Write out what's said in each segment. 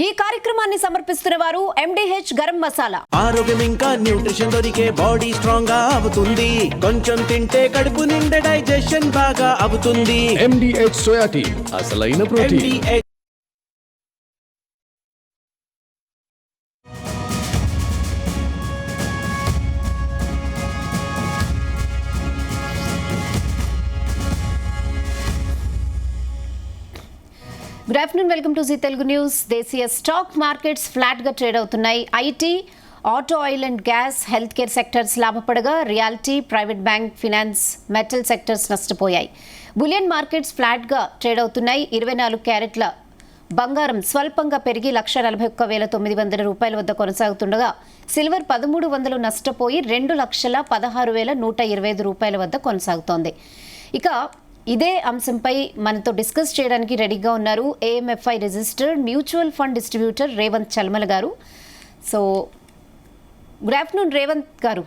ఈ కార్యక్రమాన్ని సమర్పిస్తున్న వారు MDH గరం మసాలా. ఆరోగ్యం ఇంకా న్యూట్రిషన్ దొరికే బాడీ స్ట్రాంగ్ గా అవుతుంది. కొంచెం తింటే కడుపు నిండా డైజెషన్ బాగా అవుతుంది. MDH సోయా టీ అసలైన protein. MDH good afternoon, welcome to Zee Telugu news. దేశీయ స్టాక్ మార్కెట్స్ ఫ్లాట్గా ట్రేడ్ అవుతున్నాయి. IT, auto, oil and gas, health care sectors లాభపడగా reality, private bank, finance, metal sectors నష్టపోయాయి. బులియన్ మార్కెట్స్ ఫ్లాట్గా trade అవుతున్నాయి. 24 క్యారెట్ల బంగారం స్వల్పంగా పెరిగి 1,41,900 రూపాయల వద్ద కొనసాగుతుండగా సిల్వర్ 1,300 నష్టపోయి 2,16,125 రూపాయల వద్ద కొనసాగుతోంది. ఇక ఇదే అంశంపై మనతో డిస్కస్ చేయడానికి రెడీగా ఉన్నారు AMFI registered mutual fund distributor Revanth Chalmala garu. So good afternoon Revanth గారు.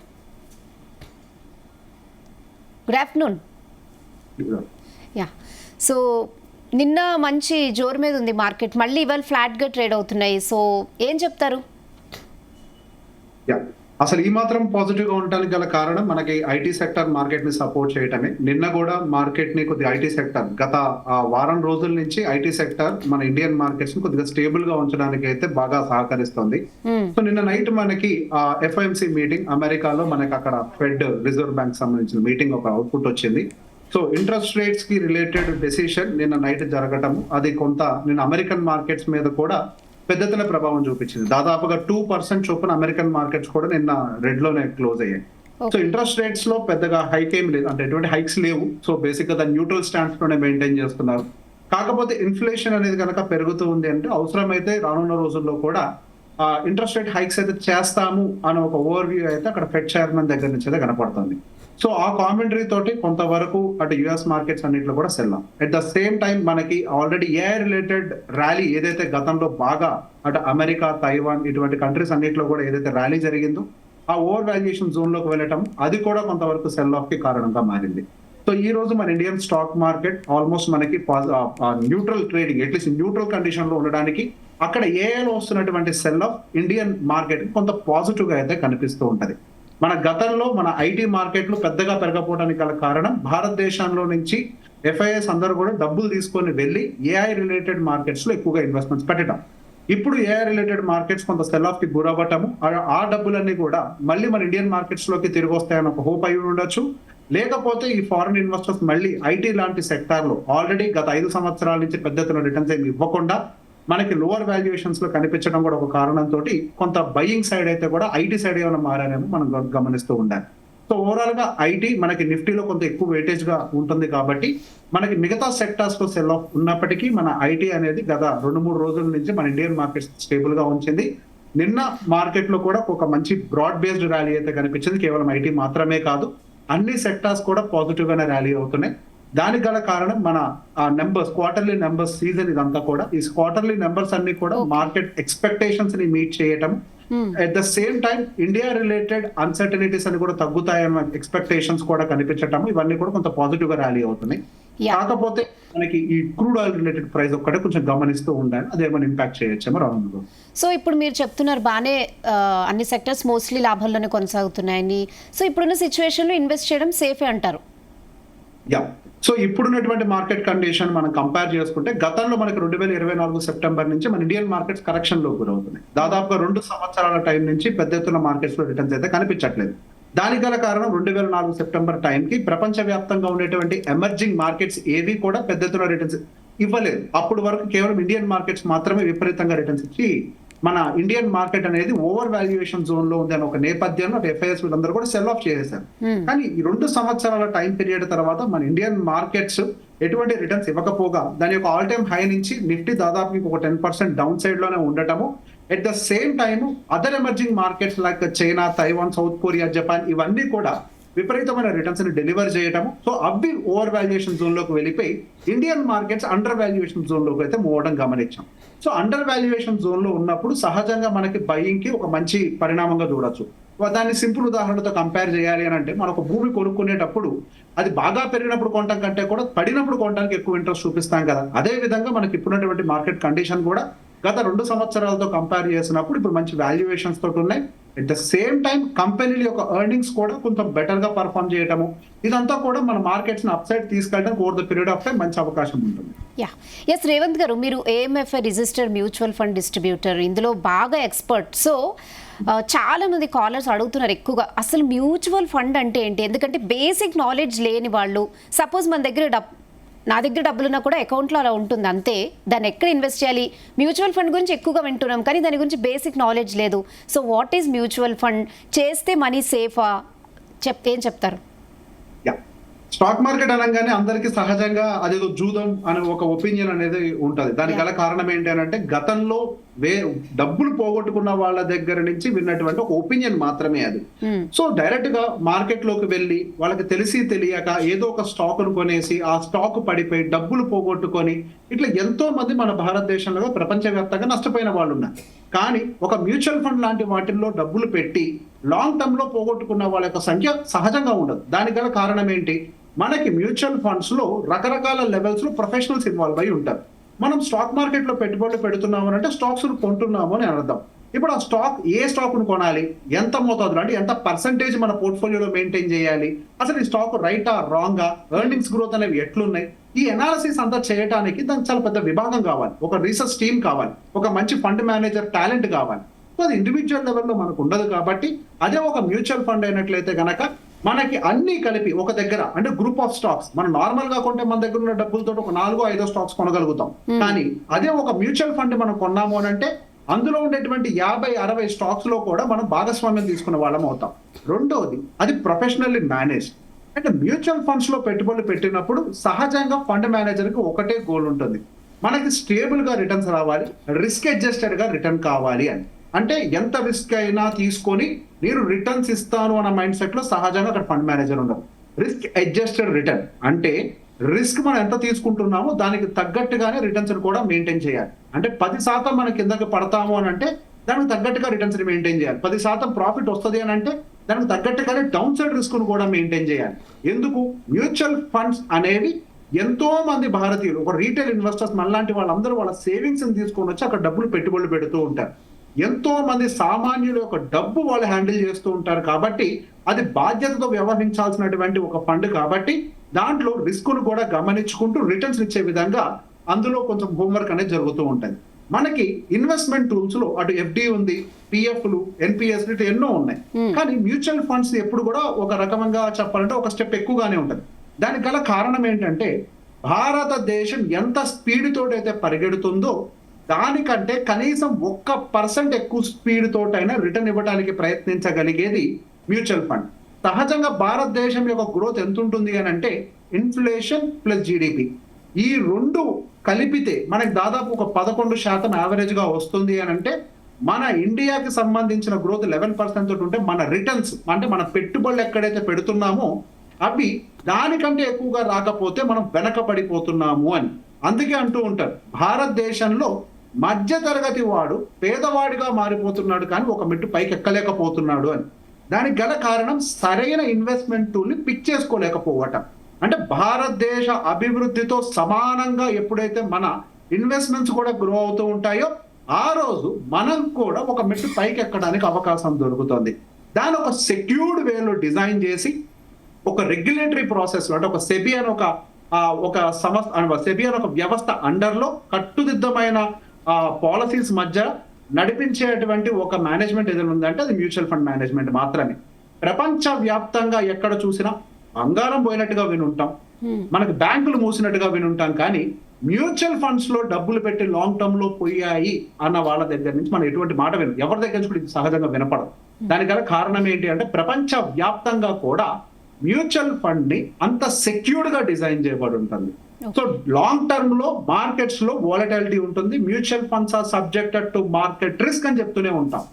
Good afternoon. యా, సో నిన్న మంచి జోరు మీద ఉంది మార్కెట్, మళ్ళీ ఇవాళ ఫ్లాట్గా ట్రేడ్ అవుతున్నాయి. సో ఏం చెప్తారు? అసలు ఈ మాత్రం పాజిటివ్ గా ఉండడానికి గల కారణం మనకి ఐటీ సెక్టర్ మార్కెట్ ని సపోర్ట్ చేయటమే. నిన్న కూడా మార్కెట్ ని కొద్దిగా ఐటీ సెక్టర్ గత వారం రోజుల నుంచి ఐటీ సెక్టర్ మన ఇండియన్ మార్కెట్స్ ని కొద్దిగా స్టేబుల్ గా ఉంచడానికి అయితే బాగా సహకరిస్తుంది. సో నిన్న నైట్ మనకి FOMC మీటింగ్ అమెరికాలో మనకి అక్కడ ఫెడ్ రిజర్వ్ బ్యాంక్ సంబంధించిన మీటింగ్ ఒక అవుట్పుట్ వచ్చింది. సో ఇంట్రెస్ట్ రేట్స్ కి రిలేటెడ్ డెసిషన్ నిన్న నైట్ జరగటం అది కొంత నిన్న అమెరికన్ మార్కెట్స్ మీద కూడా పెద్ద ఎత్తున ప్రభావం చూపించింది. దాదాపుగా 2% చొప్పున అమెరికన్ మార్కెట్స్ కూడా నిన్న రెడ్ లోనే క్లోజ్ అయ్యాయి. సో ఇంట్రెస్ట్ రేట్స్ లో పెద్దగా హైక్ ఏం లేదు, అంటే ఎటువంటి హైక్స్ లేవు. సో బేసిక్ గా దాని న్యూట్రల్ స్టాండ్స్ లోనే మెయింటైన్ చేస్తున్నారు. కాకపోతే ఇన్ఫ్లేషన్ అనేది కనుక పెరుగుతూ ఉంది అంటే అవసరమైతే రానున్న రోజుల్లో కూడా ఇంట్రెస్ట్ రేట్ హైక్స్ అయితే చేస్తాము అనే ఒక ఓవర్ వ్యూ అయితే అక్కడ ఫెడ్ చైర్మన్ దగ్గర నుంచి అయితే కనపడుతుంది. సో ఆ కామెంటరీ తోటి కొంతవరకు అటు యుఎస్ మార్కెట్స్ అన్నింటిలో కూడా cell. At the same time మనకి ఆల్రెడీ AI రిలేటెడ్ ర్యాలీ ఏదైతే గతంలో బాగా అటు అమెరికా, తైవాన్ ఇటువంటి కంట్రీస్ అన్నింటిలో కూడా ఏదైతే ర్యాలీ జరిగిందో ఆ ఓవర్ వాల్యుయేషన్ జోన్ లోకి వెళ్ళటం అది కూడా కొంతవరకు సెల్ ఆఫ్ కి కారణంగా మారింది. సో ఈ రోజు మన ఇండియన్ స్టాక్ మార్కెట్ ఆల్మోస్ట్ మనకి neutral trading, at least neutral condition లో ఉండడానికి అక్కడ ఏఐలో వస్తున్నటువంటి సెల్ ఆఫ్ ఇండియన్ మార్కెట్ కొంత పాజిటివ్ గా అయితే కనిపిస్తూ ఉంటది. మన గతంలో మన ఐటీ మార్కెట్లు పెద్దగా పెరగకపోవడానికి గల కారణం భారతదేశంలో నుంచి FIIs అందరూ కూడా డబ్బులు తీసుకొని వెళ్ళి AI రిలేటెడ్ మార్కెట్స్ లో ఎక్కువగా ఇన్వెస్ట్మెంట్స్ పెట్టడం. ఇప్పుడు AI రిలేటెడ్ మార్కెట్స్ కొంత సెల్ ఆఫ్ కి గురవ్వటము, ఆ డబ్బులన్నీ కూడా మళ్ళీ మన ఇండియన్ మార్కెట్స్ లోకి తిరిగి వస్తాయని ఒక హోప్ అయి ఉండొచ్చు. లేకపోతే ఈ ఫారిన్ ఇన్వెస్టర్స్ మళ్ళీ ఐటీ లాంటి సెక్టార్ లో ఆల్రెడీ గత 5 సంవత్సరాల నుంచి పెద్ద ఎత్తున రిటర్న్స్ ఏమి ఇవ్వకుండా మనకి లోవర్ వాల్యుయేషన్స్ లో కనిపించడం కూడా ఒక కారణంతో కొంత బయింగ్ సైడ్ అయితే కూడా ఐటీ సైడ్ ఏమైనా మారానేమో మనం గమనిస్తూ ఉండాలి. సో ఓవరాల్ గా ఐటీ మనకి నిఫ్టీలో కొంత ఎక్కువ వెయిటేజ్ గా ఉంటుంది కాబట్టి మనకి మిగతా సెక్టార్స్ లో సెల్ ఆఫ్ ఉన్నప్పటికీ మన ఐటీ అనేది గత 2-3 రోజుల నుంచి మన ఇండియన్ మార్కెట్ స్టేబుల్ గా ఉంచింది. నిన్న మార్కెట్ లో కూడా ఒక మంచి బ్రాడ్ బేస్డ్ ర్యాలీ అయితే కనిపించింది. కేవలం ఐటీ మాత్రమే కాదు, అన్ని సెక్టార్స్ కూడా పాజిటివ్ గానే ర్యాలీ అవుతున్నాయి. దానికి గల కారణం మన నెంబర్స్, క్వార్టర్లీ నెంబర్స్ సీజన్ ఇదంతా కూడా. ఈ క్వార్టర్లీ నెంబర్స్ అన్ని కూడా మార్కెట్ ఎక్స్పెక్టేషన్స్ ని మీట్ చేయటం, at the same time India related uncertainties అని కూడా తగ్గుతాయన్న ఎక్స్పెక్టేషన్స్ కూడా కనిపించటం, ఇవన్నీ కూడా కొంత పాజిటివ్ గా ర్యాలీ అవుతున్నాయి. కాకపోతే మనకి ఈ క్రూడ్ ఆయిల్ రిలేటెడ్ ప్రైస్ ఒక్కటే కొంచెం గమనిస్తూ ఉండాలి, అదేమైనా ఇంపాక్ట్ చేయొచ్చేమో రానుంది. సో ఇప్పుడు మీరు చెప్తున్నారు బాగానే అన్ని సెక్టర్స్ మోస్ట్లీ లాభాల్లోనే కొనసాగుతున్నాయని. సో ఇప్పుడున్న సిచ్యువేషన్ లో ఇన్వెస్ట్ చేయడం సేఫే అంటారు? సో ఇప్పుడున్నటువంటి మార్కెట్ కండిషన్ మనం కంపేర్ చేసుకుంటే గతంలో మనకి 2024 సెప్టెంబర్ నుంచి మన ఇండియన్ మార్కెట్స్ కరెక్షన్ లో గురవుతున్నాయి. దాదాపుగా 2 సంవత్సరాల టైం నుంచి పెద్ద ఎత్తున మార్కెట్స్ లో రిటర్న్స్ అయితే కనిపించట్లేదు. దానికి గల కారణం 2004 సెప్టెంబర్ టైంకి ప్రపంచ వ్యాప్తంగా ఉండేటువంటి ఎమర్జింగ్ మార్కెట్స్ ఏవి కూడా పెద్ద ఎత్తున రిటర్న్స్ ఇవ్వలేదు. అప్పుడు వరకు కేవలం ఇండియన్ మార్కెట్స్ మాత్రమే విపరీతంగా రిటర్న్స్ ఇచ్చి మన ఇండియన్ మార్కెట్ అనేది ఓవర్ వాల్యుయేషన్ జోన్ లో ఉంది అని ఒక నేపథ్యంలో FIIs వీళ్ళందరూ కూడా సెల్ ఆఫ్ చేసేసారు. కానీ ఈ 2 సంవత్సరాల టైం పీరియడ్ తర్వాత మన ఇండియన్ మార్కెట్స్ ఎటువంటి రిటర్న్స్ ఇవ్వకపోగా దాని యొక్క ఆల్ టైమ్ హై నుంచి నిఫ్టీ దాదాపు ఒక 10% డౌన్ సైడ్ లోనే ఉండటము, at the same time other emerging markets like China, Taiwan, south Korea, Japan ఇవన్నీ కూడా విపరీతమైన రిటర్న్స్ ని డెలివర్ చేయటము. సో అవి ఓవర్ వాల్యుయేషన్ జోన్ లోకి వెళ్ళిపోయి Indian markets under valuation zone లోకి అయితే మూవ్ అవడం గమనించాం. సో అండర్ వాల్యుయేషన్ జోన్ లో ఉన్నప్పుడు సహజంగా మనకి బయింగ్ కి ఒక మంచి పరిణామంగా చూడొచ్చు. దాన్ని సింపుల్ ఉదాహరణతో కంపేర్ చేయాలి అని అంటే మనకు భూమి కొనుక్కునేటప్పుడు అది బాగా పెరిగినప్పుడు కొనటం కంటే కూడా పడినప్పుడు కొనడానికి ఎక్కువ ఇంట్రెస్ట్ చూపిస్తాం కదా. అదే విధంగా మనకి ఇప్పుడున్నటువంటి మార్కెట్ కండిషన్ కూడా గత 2 సంవత్సరాలతో కంపేర్ చేసినప్పుడు ఇప్పుడు మంచి వాల్యుయేషన్స్ తోటి ఉన్నాయి. అట్ ద సేమ్ టైం కంపెనీల యొక్క ఎర్నింగ్స్ కూడా కొంచెం బెటర్ గా పర్ఫామ్ చేయటము, ఇదంతా కూడా మన మార్కెట్స్ ని అప్ సైడ్ తీసుకెళ్ళడానికి over the period of time మంచి అవకాశం ఉంటుంది. ఎస్ రేవంత్ గారు, మీరు ఏఎంఎఫ్ఐ రిజిస్టర్డ్ మ్యూచువల్ ఫండ్ డిస్ట్రిబ్యూటర్, ఇందులో బాగా ఎక్స్పర్ట్. సో చాలా మంది కాలర్స్ అడుగుతున్నారు ఎక్కువగా, అసలు మ్యూచువల్ ఫండ్ అంటే ఏంటి? ఎందుకంటే బేసిక్ నాలెడ్జ్ లేని వాళ్ళు, సపోజ్ మన దగ్గర నా దగ్గర డబ్బులున్నా కూడా అకౌంట్లో అలా ఉంటుంది అంతే, దాన్ని ఎక్కడ ఇన్వెస్ట్ చేయాలి? మ్యూచువల్ ఫండ్ గురించి ఎక్కువగా వింటున్నాం కానీ దాని గురించి బేసిక్ నాలెడ్జ్ లేదు. So what is mutual fund? చేస్తే మనీ సేఫా? ఏం చెప్తారు? స్టాక్ మార్కెట్ అనగానే అందరికి సహజంగా అదేదో జూదం అనే ఒక ఒపీనియన్ అనేది ఉంటది. దానికి గల కారణం ఏంటి అని అంటే, గతంలో డబ్బులు పోగొట్టుకున్న వాళ్ళ దగ్గర నుంచి విన్నటువంటి ఒక ఒపీనియన్ మాత్రమే అది. సో డైరెక్ట్ గా మార్కెట్ లోకి వెళ్ళి వాళ్ళకి తెలిసి తెలియక ఏదో ఒక స్టాక్ ను కొనేసి ఆ స్టాక్ పడిపోయి డబ్బులు పోగొట్టుకొని ఇట్లా ఎంతో మంది మన భారతదేశంలో ప్రపంచవ్యాప్తంగా నష్టపోయిన వాళ్ళు ఉన్నారు. కానీ ఒక మ్యూచువల్ ఫండ్ లాంటి వాటిల్లో డబ్బులు పెట్టి లాంగ్ టర్మ్ లో పోగొట్టుకున్న వాళ్ళ యొక్క సంఖ్య సహజంగా ఉండదు. దానికి గల కారణం ఏంటి? మనకి మ్యూచువల్ ఫండ్స్ లో రకరకాల లెవెల్స్ లో ప్రొఫెషనల్స్ ఇన్వాల్వ్ అయి ఉంటారు. మనం స్టాక్ మార్కెట్ లో పెట్టుబడులు పెడుతున్నాము అంటే స్టాక్స్ కొంటున్నాము అని అర్థం. ఇప్పుడు ఆ స్టాక్, ఏ స్టాక్ ను కొనాలి, ఎంత మోతాదులో అంటే ఎంత పర్సంటేజ్ మన పోర్ట్ఫోలియోలో మెయింటైన్ చేయాలి, అసలు ఈ స్టాక్ రైటా రాంగా, ఎర్నింగ్స్ గ్రోత్ అనేవి ఎట్లున్నాయి, ఈ అనాలిసిస్ అంతా చేయడానికి దానికి చాలా పెద్ద విభాగం కావాలి, ఒక రీసెర్చ్ టీమ్ కావాలి, ఒక మంచి ఫండ్ మేనేజర్ టాలెంట్ కావాలి. సో అది ఇండివిజువల్ లెవెల్లో మనకు ఉండదు. కాబట్టి అదే ఒక మ్యూచువల్ ఫండ్ అయినట్లయితే గనక మనకి అన్ని కలిపి ఒక దగ్గర, అంటే గ్రూప్ ఆఫ్ స్టాక్స్, మనం నార్మల్ గా కొంటే మన దగ్గర ఉన్న డబ్బులతో ఒక 4-5 స్టాక్స్ కొనగలుగుతాం. కానీ అదే ఒక మ్యూచువల్ ఫండ్ మనం కొన్నాము అని అంటే అందులో ఉండేటువంటి 50-60 స్టాక్స్ లో కూడా మనం భాగస్వామ్యం తీసుకునే వాళ్ళం అవుతాం. రెండోది, అది ప్రొఫెషనల్లీ మేనేజ్. అంటే మ్యూచువల్ ఫండ్స్ లో పెట్టుబడులు పెట్టినప్పుడు సహజంగా ఫండ్ మేనేజర్ కి ఒకటే గోల్ ఉంటుంది, మనకి స్టేబుల్ గా రిటర్న్స్ రావాలి, రిస్క్ అడ్జస్టెడ్ గా రిటర్న్ కావాలి అని. అంటే ఎంత రిస్క్ అయినా తీసుకొని నేను రిటర్న్స్ ఇస్తాను అన్న మైండ్ సెట్ లో సహజంగా అక్కడ ఫండ్ మేనేజర్ ఉండదు. రిస్క్ అడ్జస్టెడ్ రిటర్న్ అంటే రిస్క్ మనం ఎంత తీసుకుంటున్నామో దానికి తగ్గట్టుగానే రిటర్న్స్ కూడా మెయింటైన్ చేయాలి. అంటే 10% మనం కిందకి పడతాము అని అంటే దానికి తగ్గట్టుగా రిటర్న్స్ మెయింటైన్ చేయాలి. 10% ప్రాఫిట్ వస్తుంది అని అంటే దానికి తగ్గట్టుగానే డౌన్ సైడ్ రిస్క్ ను కూడా మెయింటైన్ చేయాలి. ఎందుకు? మ్యూచువల్ ఫండ్స్ అనేవి ఎంతో మంది భారతీయులు, ఒక రీటైల్ ఇన్వెస్టర్స్ మనలాంటి వాళ్ళందరూ వాళ్ళ సేవింగ్స్ తీసుకొని వచ్చి అక్కడ డబ్బులు పెట్టుబడులు పెడుతూ ఉంటారు. ఎంతో మంది సామాన్యుల యొక్క డబ్బు వాళ్ళు హ్యాండిల్ చేస్తూ ఉంటారు. కాబట్టి అది బాధ్యతతో వ్యవహరించాల్సినటువంటి ఒక ఫండ్ కాబట్టి దాంట్లో రిస్క్ ను కూడా గమనించుకుంటూ రిటర్న్స్ ఇచ్చే విధంగా అందులో కొంచెం హోంవర్క్ అనేది జరుగుతూ ఉంటుంది. మనకి ఇన్వెస్ట్మెంట్ టూల్స్ లో అటు ఎఫ్డి ఉంది, పిఎఫ్లు, ఎన్పిఎస్ ఎన్నో ఉన్నాయి. కానీ మ్యూచువల్ ఫండ్స్ ఎప్పుడు కూడా ఒక రకంగా చెప్పాలంటే ఒక స్టెప్ ఎక్కువగానే ఉంటుంది. దానికి గల కారణం ఏంటంటే, భారతదేశం ఎంత స్పీడ్ తోటైతే పరిగెడుతుందో దానికంటే కనీసం 1% ఎక్కువ స్పీడ్ తోటైనా రిటర్న్ ఇవ్వడానికి ప్రయత్నించగలిగేది మ్యూచువల్ ఫండ్. సహజంగా భారతదేశం యొక్క గ్రోత్ ఎంత ఉంటుంది అని అంటే ఇన్ఫ్లేషన్ ప్లస్ జీడిపి, ఈ రెండు కలిపితే మనకి దాదాపు ఒక 11% యావరేజ్ గా వస్తుంది అని అంటే, మన ఇండియాకి సంబంధించిన గ్రోత్ 11% తోటి ఉంటే మన రిటర్న్స్ అంటే మన పెట్టుబడులు ఎక్కడైతే పెడుతున్నామో అవి దానికంటే ఎక్కువగా రాకపోతే మనం వెనకబడిపోతున్నాము అని. అందుకే అంటూ ఉంటారు, భారతదేశంలో మధ్య తరగతి వాడు పేదవాడిగా మారిపోతున్నాడు కానీ ఒక మెట్టు పైకి ఎక్కలేకపోతున్నాడు అని. దానికి గల కారణం సరైన ఇన్వెస్ట్మెంట్ టూల్ని పిక్ చేసుకోలేకపోవటం. అంటే భారతదేశ అభివృద్ధితో సమానంగా ఎప్పుడైతే మన ఇన్వెస్ట్మెంట్స్ కూడా గ్రో అవుతూ ఉంటాయో ఆ రోజు మనం కూడా ఒక మెట్టు పైకి ఎక్కడానికి అవకాశం దొరుకుతుంది. దాని ఒక సెక్యూర్డ్ వేలో డిజైన్ చేసి ఒక రెగ్యులేటరీ ప్రాసెస్ లో, అంటే ఒక సెబీ అని ఒక సంస్థ, సెబీ అని ఒక వ్యవస్థ అండర్లో కట్టుదిద్దమైన పాలసీస్ మధ్య నడిపించేటువంటి ఒక మేనేజ్మెంట్ ఏదైనా ఉందంటే అది మ్యూచువల్ ఫండ్ మేనేజ్మెంట్ మాత్రమే. ప్రపంచ వ్యాప్తంగా ఎక్కడ చూసినా బంగారం పోయినట్టుగా వినుంటాం, మనకి బ్యాంకులు మూసినట్టుగా వినుంటాం, కానీ మ్యూచువల్ ఫండ్స్ లో డబ్బులు పెట్టి లాంగ్ టర్మ్ లో పోయాయి అన్న వాళ్ళ దగ్గర నుంచి మనం ఎటువంటి మాట వినం, ఎవరి దగ్గర నుంచి కూడా ఇది సహజంగా వినపడదు. దానికి గల కారణం ఏంటి అంటే, ప్రపంచ వ్యాప్తంగా కూడా మ్యూచువల్ ఫండ్ ని అంత సెక్యూర్డ్ గా డిజైన్ చేయబడి ఉంటుంది. సో లాంగ్ టర్మ్ లో మార్కెట్స్ లో వోలటాలిటీ ఉంటుంది. Mutual funds are subjected to market risk అని చెప్తూనే ఉంటాం.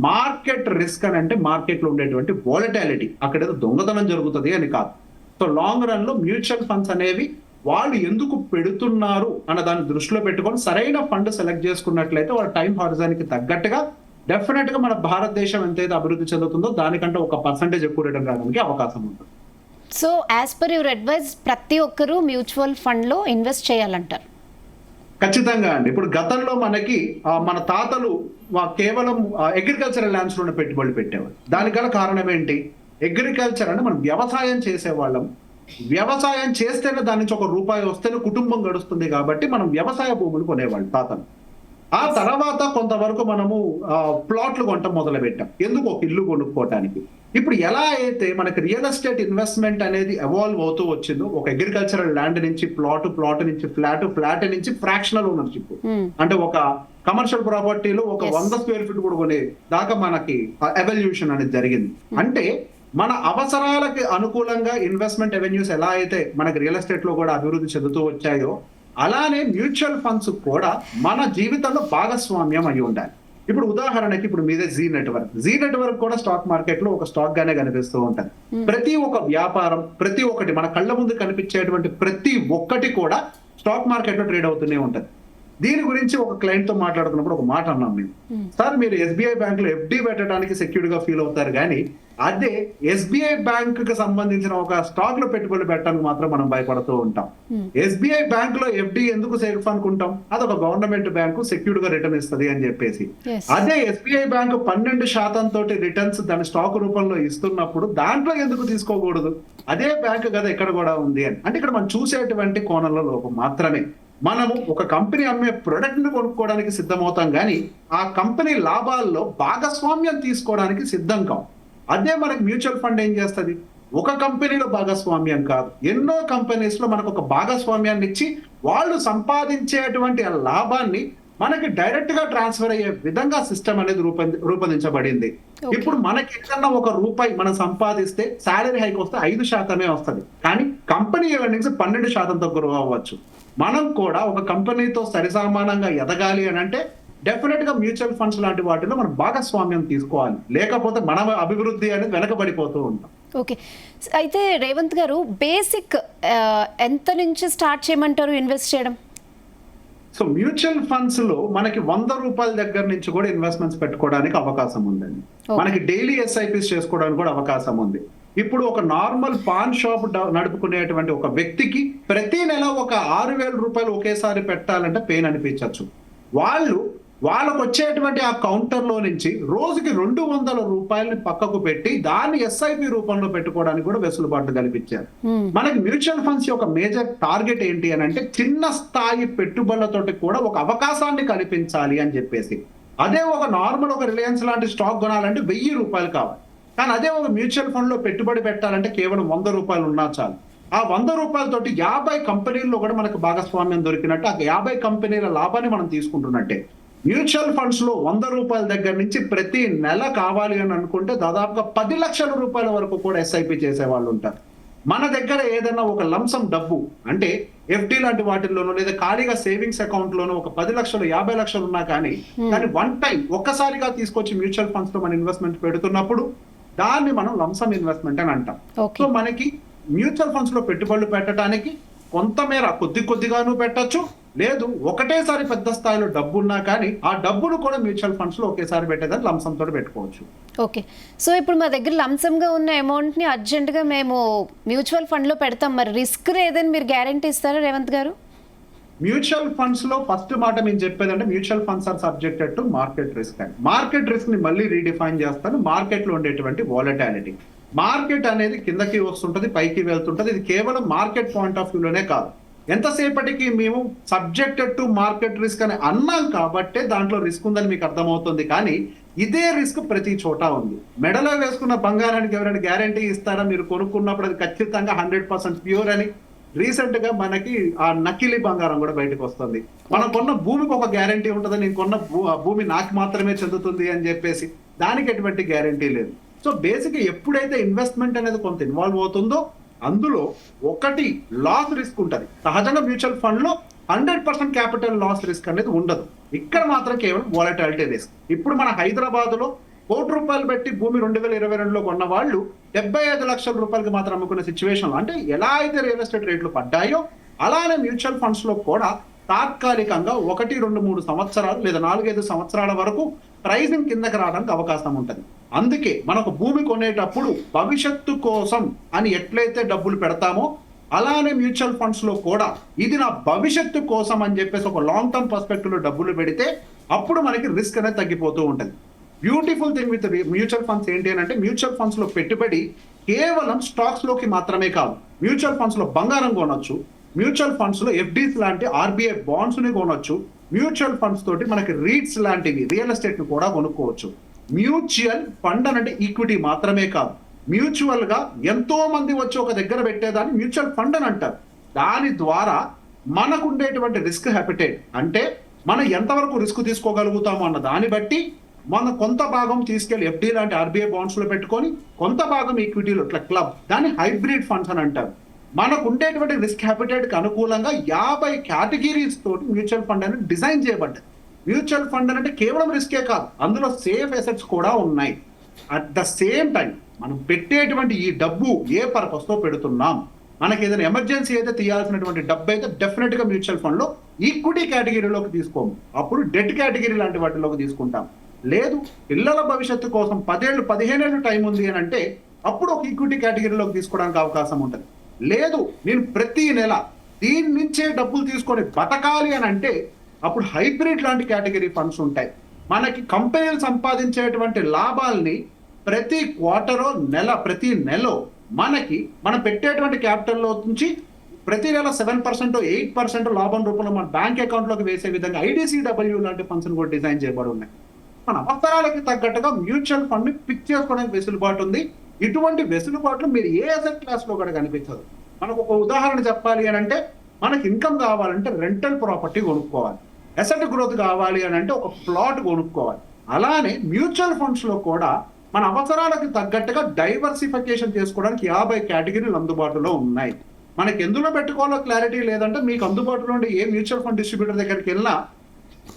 మార్కెట్ రిస్క్ అని అంటే మార్కెట్ లో ఉండేటువంటి వోలటాలిటీ, అక్కడ ఏదో దొంగతనం జరుగుతుంది అని కాదు. సో లాంగ్ రన్ లో మ్యూచువల్ ఫండ్స్ అనేవి వాళ్ళు ఎందుకు పెడుతున్నారు అన్న దాన్ని దృష్టిలో పెట్టుకొని సరైన ఫండ్ సెలెక్ట్ చేసుకున్నట్లయితే వాళ్ళ టైం హారిజాన్కి తగ్గట్టుగా డెఫినెట్ గా మన భారతదేశం ఎంతైతే అభివృద్ధి చెందుతుందో దానికంటే 1% ఎక్కువ రిటర్న్ రావడానికి అవకాశం ఉంటుంది. So as per your advice ప్రతి ఒక్కరూ మ్యూచువల్ ఫండ్ లో ఇన్వెస్ట్ చేయాలంటారు? ఖచ్చితంగా అండి. ఇప్పుడు గతంలో మనకి మన తాతలు కేవలం అగ్రికల్చరల్ ల్యాండ్స్ లోనే పెట్టుబడులు పెట్టేవాళ్ళు. దానికి గల కారణం ఏంటి? అగ్రికల్చర్ అంటే మనం వ్యవసాయం చేసేవాళ్ళం. వ్యవసాయం చేస్తేనే దాని నుంచి ₹1 వస్తేనే కుటుంబం గడుస్తుంది కాబట్టి మనం వ్యవసాయ భూములు కొనేవాళ్ళు తాతలు. ఆ తర్వాత కొంతవరకు మనము ప్లాట్లు కొనటం మొదలు పెట్టాం. ఎందుకు? ఒక ఇల్లు కొనుక్కోవటానికి. ఇప్పుడు ఎలా అయితే మనకి రియల్ ఎస్టేట్ ఇన్వెస్ట్మెంట్ అనేది ఎవాల్వ్ అవుతూ వచ్చిందో, ఒక అగ్రికల్చరల్ ల్యాండ్ నుంచి ప్లాట్ నుంచి ఫ్లాట్ నుంచి ఫ్రాక్షనల్ ఓనర్షిప్, అంటే ఒక కమర్షియల్ ప్రాపర్టీలో ఒక 100 స్క్వేర్ ఫీట్ కూడా కొనే దాకా మనకి ఎవల్యూషన్ అనేది జరిగింది. అంటే మన అవసరాలకి అనుకూలంగా ఇన్వెస్ట్మెంట్ ఎవెన్యూస్ ఎలా అయితే మనకి రియల్ ఎస్టేట్ లో కూడా అభివృద్ధి చెందుతూ వచ్చాయో, అలానే మ్యూచువల్ ఫండ్స్ కూడా మన జీవితంలో భాగస్వామ్యం అయి ఉండాలి. ఇప్పుడు ఉదాహరణకి ఇప్పుడు మీదే జీ నెట్వర్క్ కూడా స్టాక్ మార్కెట్ లో ఒక స్టాక్ గానే కనిపిస్తూ ఉంటుంది. ప్రతి ఒక్క వ్యాపారం, ప్రతి ఒక్కటి మన కళ్ళ ముందు కనిపించేటువంటి ప్రతి ఒక్కటి కూడా స్టాక్ మార్కెట్ లో ట్రేడ్ అవుతూనే ఉంటది. దీని గురించి ఒక క్లయింట్ తో మాట్లాడుతున్నప్పుడు ఒక మాట అన్నాం మేము, సార్ మీరు ఎస్బీఐ బ్యాంక్ లో ఎఫ్డి పెట్టడానికి సెక్యూర్డ్ గా ఫీల్ అవుతారు, కానీ అదే ఎస్బీఐ బ్యాంక్ కి సంబంధించిన ఒక స్టాక్ లో పెట్టుబడి పెట్టడానికి మాత్రం మనం భయపడుతూ ఉంటాం. ఎస్బీఐ బ్యాంక్ లో ఎఫ్డి ఎందుకు సేఫ్ అనుకుంటాం? అదొక గవర్నమెంట్ బ్యాంకు సెక్యూర్డ్ గా రిటర్న్ ఇస్తుంది అని చెప్పేసి. అదే ఎస్బీఐ బ్యాంకు 12% తోటి రిటర్న్స్ దాని స్టాక్ రూపంలో ఇస్తున్నప్పుడు దాంట్లో ఎందుకు తీసుకోకూడదు? అదే బ్యాంక్ కదా ఇక్కడ కూడా ఉంది అని. అంటే ఇక్కడ మనం చూసేటువంటి కోణంలో లోపం మాత్రమే. మనము ఒక కంపెనీ అమ్మే ప్రొడక్ట్ ని కొనుక్కోవడానికి సిద్ధమవుతాం, కానీ ఆ కంపెనీ లాభాల్లో భాగస్వామ్యం తీసుకోవడానికి సిద్ధం కావు. అదే మనకి మ్యూచువల్ ఫండ్ ఏం చేస్తుంది? ఒక కంపెనీలో భాగస్వామ్యం కాదు, ఎన్నో కంపెనీస్ లో మనకు ఒక భాగస్వామ్యాన్ని ఇచ్చి వాళ్ళు సంపాదించేటువంటి ఆ లాభాన్ని మనకి డైరెక్ట్ గా ట్రాన్స్ఫర్ అయ్యే విధంగా సిస్టమ్ అనేది రూపొందించబడింది. ఇప్పుడు మనకి ఏదన్నా ₹1 మనం సంపాదిస్తే శాలరీ హైక్ వస్తే 5% వస్తుంది, కానీ కంపెనీ ఎర్నింగ్స్ 12%తో గ్రో అవ్వచ్చు. మనం కూడా ఒక కంపెనీతో సరిసమానంగా ఎదగాలి అని అంటే డెఫినెట్ గా మ్యూచువల్ ఫండ్స్ లాంటి వాటిలో మనం భాగస్వామ్యం తీసుకోవాలి, లేకపోతే మన అభివృద్ధి అనేది వెనకబడిపోతూ ఉంటాం. ఓకే, అయితే రేవంత్ గారు బేసిక్ ఎంత నుంచి స్టార్ట్ చేయమంటారు ఇన్వెస్ట్ చేయడం? సో మ్యూచువల్ ఫండ్స్ లో మనకి ₹100 దగ్గర నుంచి కూడా ఇన్వెస్ట్మెంట్స్ పెట్టుకోవడానికి అవకాశం ఉందండి. మనకి డైలీ ఎస్ఐపిస్ చేసుకోవడానికి కూడా అవకాశం ఉంది. ఇప్పుడు ఒక నార్మల్ పాన్ షాప్ నడుపుకునేటువంటి ఒక వ్యక్తికి ప్రతి నెల ఒక ₹6,000 ఒకేసారి పెట్టాలంటే పెయిన్ అనిపించవచ్చు. వాళ్ళకు వచ్చేటువంటి ఆ కౌంటర్ లో నుంచి రోజుకి ₹200 పక్కకు పెట్టి దాన్ని ఎస్ఐపి రూపంలో పెట్టుకోవడానికి కూడా వెసులుబాటు కల్పించారు. మనకి మ్యూచువల్ ఫండ్స్ యొక్క మేజర్ టార్గెట్ ఏంటి అని అంటే చిన్న స్థాయి పెట్టుబడులతోటి కూడా ఒక అవకాశాన్ని కల్పించాలి అని చెప్పేసి. అదే ఒక నార్మల్ ఒక రిలయన్స్ లాంటి స్టాక్ కొనాలంటే ₹1,000 కావాలి, కానీ అదే ఒక మ్యూచువల్ ఫండ్ లో పెట్టుబడి పెట్టాలంటే కేవలం ₹100 ఉన్నా చాలు. ఆ ₹100 తోటి 50 కంపెనీల్లో కూడా మనకు భాగస్వామ్యం దొరికినట్టు, ఆ 50 కంపెనీల లాభాన్ని మనం తీసుకుంటున్నట్టే. మ్యూచువల్ ఫండ్స్ లో ₹100 దగ్గర నుంచి ప్రతి నెల కావాలి అని అనుకుంటే దాదాపుగా ₹10 లక్షల వరకు కూడా ఎస్ఐపి చేసే వాళ్ళు ఉంటారు. మన దగ్గర ఏదైనా ఒక లంసం డబ్బు అంటే ఎఫ్డి లాంటి వాటిల్లోనూ లేదా ఖాళీగా సేవింగ్స్ అకౌంట్ లోనూ ఒక 10 లక్షలు 50 లక్షలు ఉన్నా కానీ దాన్ని వన్ టైం ఒక్కసారిగా తీసుకొచ్చి మ్యూచువల్ ఫండ్స్ లో మనం ఇన్వెస్ట్మెంట్ పెడుతున్నప్పుడు దాన్ని మనం లంసం ఇన్వెస్ట్మెంట్ అని అంటాం. సో మనకి మ్యూచువల్ ఫండ్స్ లో పెట్టుబడులు పెట్టడానికి కొంతమేర కొద్దిగాను పెట్టచ్చు, లేదు ఒకటేసారి పెద్ద స్థాయిలో డబ్బు ఉన్నా కానీ ఆ డబ్బును కూడా మ్యూచువల్ ఫండ్స్ లో ఒకేసారి పెట్టేదాన్ని లంసం తోటి పెట్టుకోవచ్చు. ఓకే, సో ఇప్పుడు మా దగ్గర లంసం గా ఉన్న అమౌంట్ ని అర్జెంట్ గా మేము మ్యూచువల్ ఫండ్ లో పెడతాం, మరి రిస్క్ ఏదని మీరు గ్యారంటీ ఇస్తారా రేవంత్ గారు? మ్యూచువల్ ఫండ్స్ లో ఫస్ట్ మాట నేను చెప్పేది అంటే mutual funds are subjected to market risk అని. మార్కెట్ రిస్క్ ని మళ్ళీ రీడిఫైన్ చేస్తాను. మార్కెట్ లో ఉండేటువంటి వాలటాలిటీ, మార్కెట్ అనేది కిందకి వస్తుంటది పైకి వెళ్తుంటది. ఇది కేవలం మార్కెట్ పాయింట్ ఆఫ్ వ్యూలోనే కాదు, ఎంతసేపటికి మేము సబ్జెక్టెడ్ టు మార్కెట్ రిస్క్ అని అన్నాం కాబట్టే దాంట్లో రిస్క్ ఉందని మీకు అర్థమవుతుంది. కానీ ఇదే రిస్క్ ప్రతి చోట ఉంది. మెడలో వేసుకున్న బంగారానికి ఎవరైనా గ్యారంటీ ఇస్తారా? మీరు కొనుక్కున్నప్పుడు అది ఖచ్చితంగా 100% ప్యూర్ అని. రీసెంట్ గా మనకి ఆ నకిలీ బంగారం కూడా బయటకు వస్తుంది. మనం కొన్న భూమికి ఒక గ్యారంటీ ఉంటుంది, నేను కొన్న భూమి నాకు మాత్రమే చెందుతుంది అని చెప్పేసి దానికి ఎటువంటి గ్యారంటీ లేదు. సో బేసిక్ ఎప్పుడైతే ఇన్వెస్ట్మెంట్ అనేది కొంత ఇన్వాల్వ్ అవుతుందో అందులో ఒకటి లాస్ రిస్క్ ఉంటుంది. సహజంగా మ్యూచువల్ ఫండ్ లో 100% క్యాపిటల్ లాస్ రిస్క్ అనేది ఉండదు. ఇక్కడ మాత్రం కేవలం వాలటాలిటీ రిస్క్. ఇప్పుడు మన హైదరాబాద్ లో ₹1,00,00,000 పెట్టి భూమి 2022లో కొన్న వాళ్ళు ₹75 లక్షల మాత్రం అమ్ముకునే సిచ్యువేషన్. అంటే ఎలా అయితే రియల్ ఎస్టేట్ రేట్లు పడ్డాయో అలానే మ్యూచువల్ ఫండ్స్ లో కూడా తాత్కాలికంగా 1, 2, 3 సంవత్సరాలు లేదా 4-5 సంవత్సరాల వరకు ప్రైసింగ్ కిందకి రావడానికి అవకాశం ఉంటుంది. అందుకే మనకు భూమి కొనేటప్పుడు భవిష్యత్తు కోసం అని ఎట్లయితే డబ్బులు పెడతామో అలానే మ్యూచువల్ ఫండ్స్ లో కూడా ఇది నా భవిష్యత్తు కోసం అని చెప్పేసి ఒక లాంగ్ టర్మ్ పర్స్పెక్టివ్ లో డబ్బులు పెడితే అప్పుడు మనకి రిస్క్ అనేది తగ్గిపోతూ ఉంటుంది. Beautiful thing with mutual funds ఏంటి అని అంటే, మ్యూచువల్ ఫండ్స్ లో పెట్టుబడి కేవలం స్టాక్స్ లోకి మాత్రమే కాదు. మ్యూచువల్ ఫండ్స్ లో బంగారం కొనొచ్చు, మ్యూచువల్ ఫండ్స్ లో ఎఫ్డీస్ లాంటి ఆర్బీఐ బాండ్స్ ని కొనొచ్చు, మ్యూచువల్ ఫండ్స్ తోటి మనకి రీట్స్ లాంటివి రియల్ ఎస్టేట్ ని కూడా కొనుక్కోవచ్చు. మ్యూచువల్ ఫండ్ అంటే ఈక్విటీ మాత్రమే కాదు, మ్యూచువల్ గా ఎంతో మంది వచ్చి ఒక దగ్గర పెట్టేదాన్ని మ్యూచువల్ ఫండ్ అని అంటారు. దాని ద్వారా మనకు ఉండేటువంటి రిస్క్ హ్యాపిటేట్ అంటే మనం ఎంతవరకు రిస్క్ తీసుకోగలుగుతాము అన్న దాన్ని బట్టి మనం కొంత భాగం తీసుకెళ్లి ఎఫ్డీ లాంటి ఆర్బీఐ బాండ్స్ లో పెట్టుకొని కొంత భాగం ఈక్విటీలో ఇట్లా క్లబ్, దాన్ని హైబ్రిడ్ ఫండ్స్ అని అంటారు. మనకు ఉండేటువంటి రిస్క్ హ్యాపిటేట్ కి అనుకూలంగా 50 కేటగిరీస్ తోటి మ్యూచువల్ ఫండ్ అనేది డిజైన్ చేయబడ్డది. మ్యూచువల్ ఫండ్ అంటే కేవలం రిస్కే కాదు, అందులో సేఫ్ అసెట్స్ కూడా ఉన్నాయి. అట్ ద సేమ్ టైం మనం పెట్టేటువంటి ఈ డబ్బు ఏ పర్పస్ తో పెడుతున్నాం, మనకి ఏదైనా ఎమర్జెన్సీ అయితే తీయాల్సినటువంటి డబ్బు అయితే డెఫినెట్ గా మ్యూచువల్ ఫండ్ లో ఈక్విటీ కేటగిరీలోకి తీసుకోము, అప్పుడు డెట్ కేటగిరీ లాంటి వాటిలోకి తీసుకుంటాం. లేదు పిల్లల భవిష్యత్తు కోసం 10 ఏళ్ళు 15 ఏళ్ళు టైం ఉంది అని అంటే అప్పుడు ఒక ఈక్విటీ కేటగిరీలోకి తీసుకోవడానికి అవకాశం ఉంటుంది. లేదు నేను ప్రతి నెల దీని నుంచే డబ్బులు తీసుకొని బతకాలి అని అంటే అప్పుడు హైబ్రిడ్ లాంటి కేటగిరీ ఫండ్స్ ఉంటాయి. మనకి కంపెనీలు సంపాదించేటువంటి లాభాల్ని ప్రతి క్వార్టరో ప్రతి నెల మనకి మనం పెట్టేటువంటి క్యాపిటల్లో నుంచి ప్రతి నెల 7% 8% లాభం రూపంలో మన బ్యాంక్ అకౌంట్ లోకి వేసే విధంగా IDCW లాంటి ఫండ్స్ కూడా డిజైన్ చేయబడి ఉన్నాయి. మన అవసరాలకి తగ్గట్టుగా మ్యూచువల్ ఫండ్ ని పిక్ చేసుకోవడానికి వెసులుబాటు ఉంది. ఇటువంటి వెసులుబాట్లు మీరు ఏ అసెట్ క్లాస్ లో కూడా కనిపించదు. మనకు ఒక ఉదాహరణ చెప్పాలి అని అంటే, మనకి ఇన్కమ్ కావాలంటే రెంటల్ ప్రాపర్టీ కొనుక్కోవాలి, అసెట్ గ్రోత్ కావాలి అని అంటే ఒక ప్లాట్ కొనుక్కోవాలి. అలానే మ్యూచువల్ ఫండ్స్ లో కూడా మన అవసరాలకు తగ్గట్టుగా డైవర్సిఫికేషన్ చేసుకోవడానికి 50 కేటగిరీలు అందుబాటులో ఉన్నాయి. మనకి ఎందులో పెట్టుకోవాలో క్లారిటీ లేదంటే మీకు అందుబాటులో ఉండే ఏ మ్యూచువల్ ఫండ్ డిస్ట్రిబ్యూటర్ దగ్గరికి వెళ్ళినా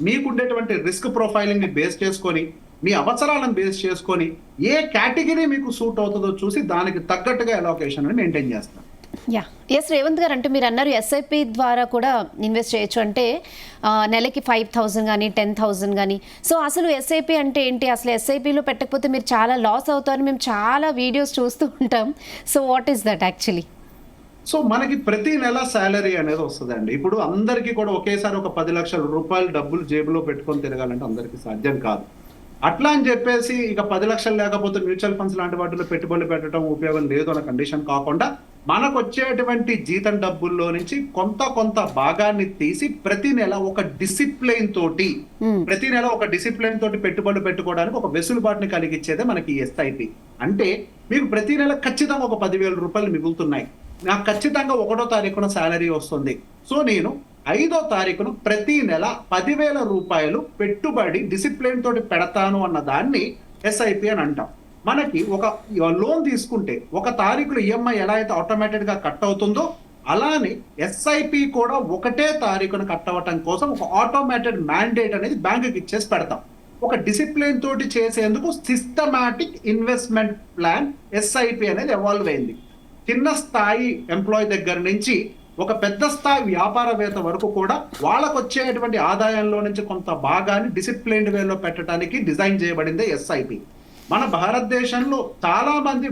మీకు ఉండేటువంటి రిస్క్ ప్రొఫైలింగ్ ని బేస్ చేసుకొని, మీ అవసరాలను బేస్ చేసుకొని ఏ కేటగిరీ మీకు సూట్ అవుతుందో చూసి దానికి తగ్గట్టుగా అలోకేషన్ అని మెయింటైన్ చేస్తాం. ఎస్ రేవంత్ గారు, అంటే మీరు అన్నారు ఎస్ఐపి ద్వారా కూడా ఇన్వెస్ట్ చేయొచ్చు అంటే నెలకి 5,000 కానీ 10,000 కానీ. సో అసలు ఎస్ఐపి అంటే ఏంటి? అసలు ఎస్ఐపిలో పెట్టకపోతే మీరు చాలా లాస్ అవుతారని మేము చాలా వీడియోస్ చూస్తూ ఉంటాం. So what is that actually? So మనకి ప్రతి నెల శాలరీ అనేది వస్తుందండి. ఇప్పుడు అందరికీ కూడా ఒకేసారి ఒక 10 లక్షల రూపాయలు డబ్బులు జేబులో పెట్టుకొని తిరగాలంటే అందరికీ సాధ్యం కాదు. అట్లా అని చెప్పేసి ఇక 10 లక్షలు లేకపోతే మ్యూచువల్ ఫండ్స్ లాంటి వాటిలో పెట్టుబడులు పెట్టడం ఉపయోగం లేదు అన్న కండిషన్ కాకుండా, మనకు వచ్చేటువంటి జీతం డబ్బుల్లో నుంచి కొంత భాగాన్ని తీసి ప్రతి నెల ఒక డిసిప్లైన్ తోటి పెట్టుబడులు పెట్టుకోవడానికి ఒక వెసులుబాటుని కలిగించేదే మనకి ఎస్ఐపి. అంటే మీకు ప్రతి నెల ఖచ్చితంగా ఒక 10,000 రూపాయలు మిగులుతున్నాయి, నాకు ఖచ్చితంగా 1వ తారీఖున శాలరీ వస్తుంది. సో నేను 5వ తారీఖున ప్రతి నెల 10,000 రూపాయలు పెట్టుబడి డిసిప్లిన్ తోటి పెడతాను అన్న దాన్ని ఎస్ఐపి అని అంటాం. మనకి ఒక లోన్ తీసుకుంటే 1 తారీఖులో ఈఎంఐ ఎలా అయితే ఆటోమేటెడ్ గా కట్ అవుతుందో, అలానే ఎస్ఐపి కూడా 1వ తారీఖున కట్ అవ్వటం కోసం ఒక ఆటోమేటెడ్ మ్యాండేట్ అనేది బ్యాంకుకి ఇచ్చేసి పెడతాం. ఒక డిసిప్లిన్ తోటి చేసేందుకు సిస్టమాటిక్ ఇన్వెస్ట్మెంట్ ప్లాన్ ఎస్ఐపి అనేది ఎవాల్వ్ అయింది. చిన్న స్థాయి ఎంప్లాయీ దగ్గర నుంచి ఒక పెద్ద స్థాయి వ్యాపారవేత్త వరకు కూడా వాళ్ళకు వచ్చేటువంటి ఆదాయంలో నుంచి కొంత భాగాన్ని డిసిప్లిన్డ్ వేలో పెట్టడానికి డిజైన్ చేయబడింది ఎస్ఐపి. మన భారతదేశంలో చాలా మంది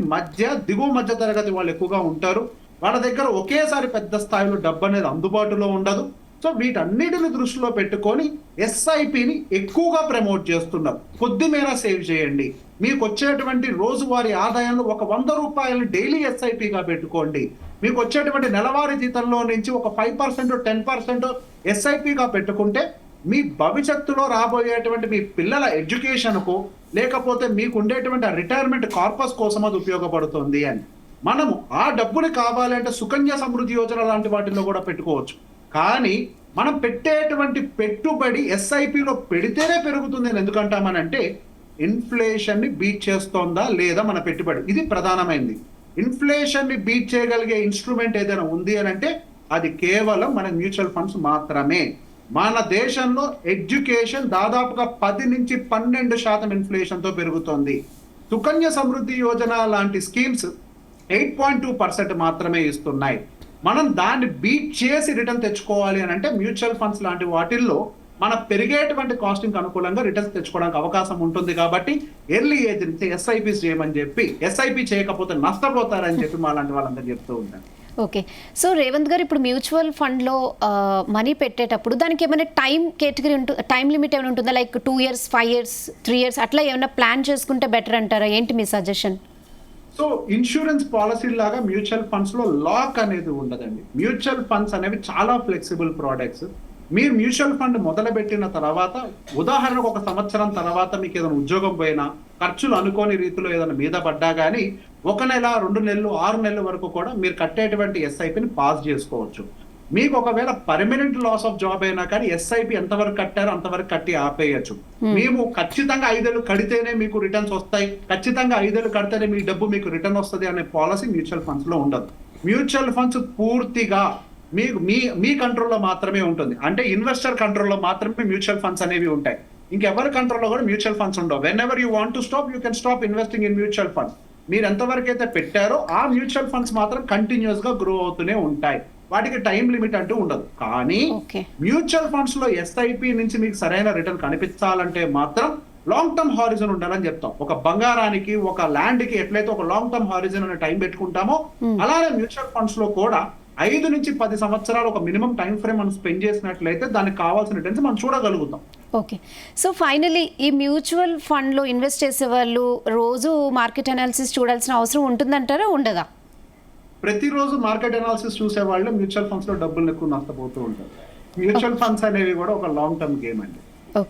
దిగువ మధ్య తరగతి వాళ్ళు ఎక్కువగా ఉంటారు. వాళ్ళ దగ్గర ఒకేసారి పెద్ద స్థాయిలో డబ్బు అనేది అందుబాటులో ఉండదు. సో వీటన్నిటిని దృష్టిలో పెట్టుకొని ఎస్ఐపిని ఎక్కువగా ప్రమోట్ చేస్తున్నారు. కొద్ది మేర సేవ్ చేయండి, మీకు వచ్చేటువంటి రోజువారీ ఆదాయంలో ఒక 100 రూపాయలు డైలీ ఎస్ఐపిగా పెట్టుకోండి, మీకు వచ్చేటువంటి నెలవారీ జీతంలో నుంచి ఒక 5% 10% ఎస్ఐపిగా పెట్టుకుంటే మీ భవిష్యత్తులో రాబోయేటువంటి మీ పిల్లల ఎడ్యుకేషన్కు లేకపోతే మీకు ఉండేటువంటి రిటైర్మెంట్ కార్పస్ కోసం అది ఉపయోగపడుతుంది అని. మనము ఆ డబ్బుని కావాలంటే సుకన్య సమృద్ధి యోజన లాంటి వాటిల్లో కూడా పెట్టుకోవచ్చు. కానీ మనం పెట్టేటువంటి పెట్టుబడి ఎస్ఐపిలో పెడితేనే పెరుగుతుంది అని ఎందుకంటామనంటే, ఇన్ఫ్లేషన్ ని బీట్ చేస్తోందా లేదా మన పెట్టుబడి, ఇది ప్రధానమైనది. ఇన్ఫ్లేషన్ ని బీట్ చేయగలిగే ఇన్స్ట్రుమెంట్ ఏదైనా ఉంది అని అంటే అది కేవలం మన మ్యూచువల్ ఫండ్స్ మాత్రమే. మన దేశంలో ఎడ్యుకేషన్ దాదాపుగా 10 నుంచి 12% ఇన్ఫ్లేషన్ తో పెరుగుతోంది. సుకన్య సమృద్ధి యోజన లాంటి స్కీమ్స్ 8.2% మాత్రమే ఇస్తున్నాయి. మనం దాన్ని బీట్ చేసి రిటర్న్ తెచ్చుకోవాలి అని అంటే మ్యూచువల్ ఫండ్స్ లాంటి వాటిల్లో మన పెరిగేటువంటి కాస్టింగ్ అనుకూలంగా రిటర్న్స్ తెచ్చుకోవడానికి అవకాశం ఉంటుంది. కాబట్టి ఎర్లీ ఏజ్ నుంచి ఎస్ఐపి చేయమని చెప్పి, ఎస్ఐపి చేయకపోతే నష్టపోతారని చెప్పి మా లాంటి వాళ్ళందరూ చెప్తూ ఉంటారు. ఓకే. సో రేవంత్ గారు ఇప్పుడు మ్యూచువల్ ఫండ్లో మనీ పెట్టేటప్పుడు దానికి ఏమైనా టైం లిమిట్ ఏమైనా ఉంటుందా? లైక్ 2 years, 5 years, 3 years అట్లా ఏమైనా ప్లాన్ చేసుకుంటే బెటర్ అంటారా? ఏంటి మీ సజెషన్? సో ఇన్సూరెన్స్ పాలసీ లాగా మ్యూచువల్ ఫండ్స్ లో లాక్ అనేది ఉండదండి. మ్యూచువల్ ఫండ్స్ అనేవి చాలా ఫ్లెక్సిబుల్ ప్రోడక్ట్స్. మీరు మ్యూచువల్ ఫండ్ మొదలుపెట్టిన తర్వాత, ఉదాహరణకు 1 సంవత్సరం తర్వాత మీకు ఏదైనా ఉద్యోగం పోయినా, ఖర్చులు అనుకోని రీతిలో ఏదైనా మీద పడ్డా కానీ 1 నెల, 2 నెలలు, 6 నెలల వరకు కూడా మీరు కట్టేటువంటి ఎస్ఐపిని పాస్ చేసుకోవచ్చు. మీకు ఒకవేళ పర్మనెంట్ లాస్ ఆఫ్ జాబ్ అయినా కానీ ఎస్ఐపి ఎంతవరకు కట్టారో అంతవరకు కట్టి ఆపేయచ్చు. మేము ఖచ్చితంగా 5 ఏళ్ళు కడితేనే మీకు రిటర్న్స్ వస్తాయి, ఖచ్చితంగా 5 ఏళ్ళు కడితేనే మీ డబ్బు మీకు రిటర్న్ వస్తుంది అనే పాలసీ మ్యూచువల్ ఫండ్స్ లో ఉండదు. మ్యూచువల్ ఫండ్స్ పూర్తిగా మీకు మీ కంట్రోల్లో మాత్రమే ఉంటుంది. అంటే ఇన్వెస్టర్ కంట్రోల్లో మాత్రమే మ్యూచువల్ ఫండ్స్ అనేవి ఉంటాయి. ఇంకెవరి కంట్రోల్లో కూడా మ్యూచువల్ ఫండ్స్ ఉండవు. When ever you want to stop, you can stop investing in mutual funds. మీరు ఎంతవరకు అయితే పెట్టారో ఆ మ్యూచువల్ ఫండ్స్ మాత్రం కంటిన్యూస్ గా గ్రో అవుతూనే ఉంటాయి. వాటికి టైం లిమిట్ అంటూ ఉండదు. కానీ మ్యూచువల్ ఫండ్స్ లో ఎస్ఐపి నుంచి మీకు సరైన రిటర్న్ కనిపించాలంటే మాత్రం లాంగ్ టర్మ్ హారిజన్ ఉండాలని చెప్తాం. ఒక బంగారానికి, ఒక ల్యాండ్ కి ఎట్లయితే ఒక లాంగ్ టర్మ్ హారిజన్ అనే టైం పెట్టుకుంటామో, అలానే మ్యూచువల్ ఫండ్స్ లో కూడా 5 నుంచి 10 సంవత్సరాలు ఒక మినిమం టైం ఫ్రేమ్ మనం స్పెండ్ చేసినట్లయితే దానికి కావాల్సిన రిటర్న్స్ మనం చూడగలుగుతాం. ఓకే. సో ఫైనలీ ఈ మ్యూచువల్ ఫండ్లో ఇన్వెస్ట్ చేసే వాళ్ళు రోజు మార్కెట్ అనాలిసిస్ చూడాల్సిన అవసరం ఉంటుందంటారా, ఉండదా? ప్రతిరోజు మార్కెట్ అనాలిసిస్ చూసే వాళ్ళు మ్యూచువల్ ఫండ్స్ లో డబ్బులు ఎక్కువ నష్టపోతూ ఉంటారు. మ్యూచువల్ ఫండ్స్ అనేవి కూడా ఒక లాంగ్ టర్మ్ గేమ్ అండి.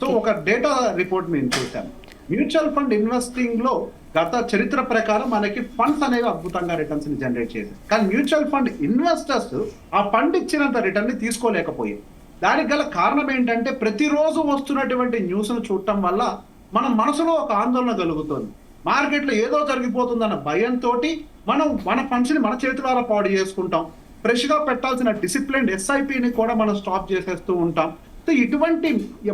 సో ఒక డేటా రిపోర్ట్ మేము చూసాము. మ్యూచువల్ ఫండ్ ఇన్వెస్టింగ్ లో గత చరిత్ర ప్రకారం మనకి ఫండ్స్ అనేవి అద్భుతంగా రిటర్న్స్ ని జనరేట్ చేశాయి. కానీ మ్యూచువల్ ఫండ్ ఇన్వెస్టర్స్ ఆ ఫండ్ ఇచ్చినంత రిటర్న్ ని తీసుకోలేకపోయాయి. దానికి గల కారణం ఏంటంటే ప్రతిరోజు వస్తున్నటువంటి న్యూస్ ను చూడటం వల్ల మన మనసులో ఒక ఆందోళన కలుగుతుంది. మార్కెట్ లో ఏదో జరిగిపోతుందన్న భయంతో మనం మన ఫండ్స్ ని మన చేతులారా పాడు చేసుకుంటాం. ఫ్రెష్ గా పెట్టాల్సిన డిసిప్లిన్ ఎస్ఐపిని కూడా మనం స్టాప్ చేసేస్తూ ఉంటాం. సో ఇటువంటి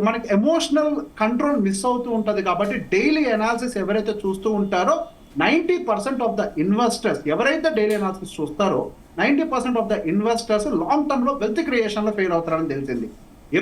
మనకి ఎమోషనల్ కంట్రోల్ మిస్ అవుతూ ఉంటది. కాబట్టి డైలీ అనాలిసిస్ ఎవరైతే చూస్తూ ఉంటారో 90% ఆఫ్ ద ఇన్వెస్టర్స్ ఎవరైతే డైలీ అనాలిసిస్ చూస్తారో 90% of the investors long term లో వెల్త్ క్రియేషన్ లో ఫెయిల్ అవుతారని తెలిసింది.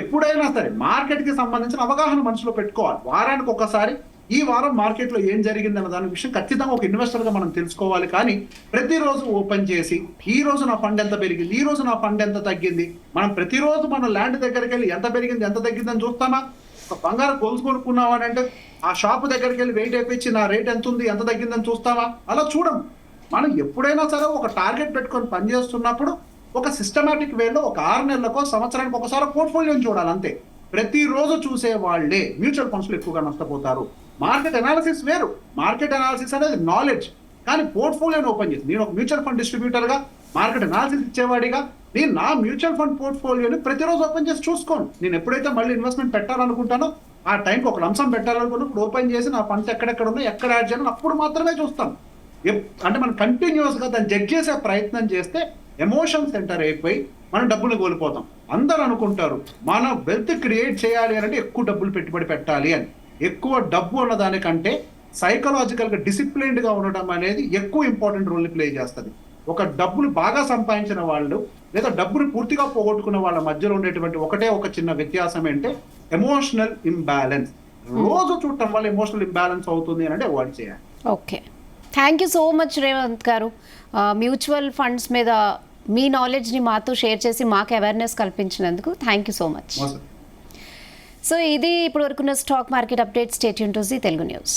ఎప్పుడైనా సరే మార్కెట్ కి సంబంధించిన అవగాహన మనసులో పెట్టుకోవాలి. వారానికి ఒకసారి ఈ వారం మార్కెట్ లో ఏం జరిగింది అన్న దాని విషయం ఖచ్చితంగా ఒక ఇన్వెస్టర్ గా మనం తెలుసుకోవాలి. కానీ ప్రతిరోజు ఓపెన్ చేసి ఈ రోజు నా ఫండ్ ఎంత పెరిగింది, ఈ రోజు నా ఫండ్ ఎంత తగ్గింది, మనం ప్రతిరోజు మన ల్యాండ్ దగ్గరికి వెళ్ళి ఎంత పెరిగింది ఎంత తగ్గింది అని చూస్తామా? ఒక బంగారం గొలుసు కొనుక్కున్నామని అంటే ఆ షాప్ దగ్గరికి వెళ్ళి వెయిట్ వేయించి నా రేట్ ఎంత ఉంది ఎంత తగ్గిందని చూస్తామా? అలా చూడం. మనం ఎప్పుడైనా సరే ఒక టార్గెట్ పెట్టుకొని పనిచేస్తున్నప్పుడు ఒక సిస్టమాటిక్ వేలో ఒక 6 నెలలకో సంవత్సరానికి ఒకసారి పోర్ట్ఫోలియోని చూడాలి అంతే. ప్రతిరోజు చూసే వాళ్ళే మ్యూచువల్ ఫండ్స్ లో ఎక్కువగా నష్టపోతారు. మార్కెట్ అనాలిసిస్ వేరు. మార్కెట్ అనాలిసిస్ అనేది నాలెడ్జ్. కానీ పోర్ట్ఫోలియోని ఓపెన్ చేసి నేను ఒక మ్యూచువల్ ఫండ్ డిస్ట్రిబ్యూటర్ గా, మార్కెట్ అనాలిసిస్ ఇచ్చేవాడిగా నేను నా మ్యూచువల్ ఫండ్ పోర్ట్ఫోలియోని ప్రతిరోజు ఓపెన్ చేసి చూసుకోను. నేను ఎప్పుడైతే మళ్ళీ ఇన్వెస్ట్మెంట్ పెట్టాలనుకుంటానో ఆ టైంకి ఒక లంసం పెట్టాలనుకున్నప్పుడు ఓపెన్ చేసి నా ఫండ్స్ ఎక్కడెక్కడ ఉన్నాయి, ఎక్కడ యాడ్ చేయాలని అప్పుడు మాత్రమే చూస్తాను. అంటే మనం కంటిన్యూస్ గా దాన్ని జడ్జ్ చేసే ప్రయత్నం చేస్తే ఎమోషన్ సెంటర్ అయిపోయి మనం డబ్బులు కోల్పోతాం. అందరూ అనుకుంటారు మనం వెల్త్ క్రియేట్ చేయాలి అని అంటే ఎక్కువ డబ్బులు పెట్టుబడి పెట్టాలి అని. ఎక్కువ డబ్బు ఉన్న దానికంటే సైకలాజికల్ గా డిసిప్లైన్డ్ గా ఉండడం అనేది ఎక్కువ ఇంపార్టెంట్ రోల్ ని ప్లే చేస్తుంది. ఒక డబ్బులు బాగా సంపాదించిన వాళ్ళు లేదా డబ్బులు పూర్తిగా పోగొట్టుకున్న వాళ్ళ మధ్యలో ఉండేటువంటి ఒక చిన్న వ్యత్యాసం అంటే ఎమోషనల్ ఇంబ్యాలెన్స్. రోజు చూడటం వల్ల ఎమోషనల్ ఇంబ్యాలెన్స్ అవుతుంది అని అంటే అవాయిడ్ చేయాలి. Okay, thank you so much Revanth garu. Mutual funds మీద మీ నాలెడ్జ్ని మాతో షేర్ చేసి మాకు అవేర్నెస్ కల్పించినందుకు thank you so much. So ఇది ఇప్పుడు వరకున్న stock market update. Stay tuned to Zee Telugu news.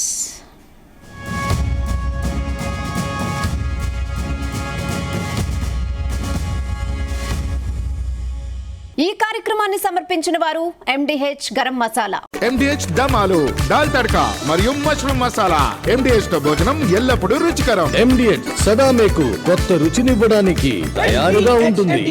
ఈ కార్యక్రమాన్ని సమర్పించిన వారు MDH గరం మసాలా, MDH దమాలు, దాల్ తడకా మరియు మష్రూమ్ మసాలా. MDH తో భోజనం ఎల్లప్పుడూ రుచికరం. MDH సదా మీకు కొత్త రుచినివ్వడానికి తయారుగా ఉంటుంది.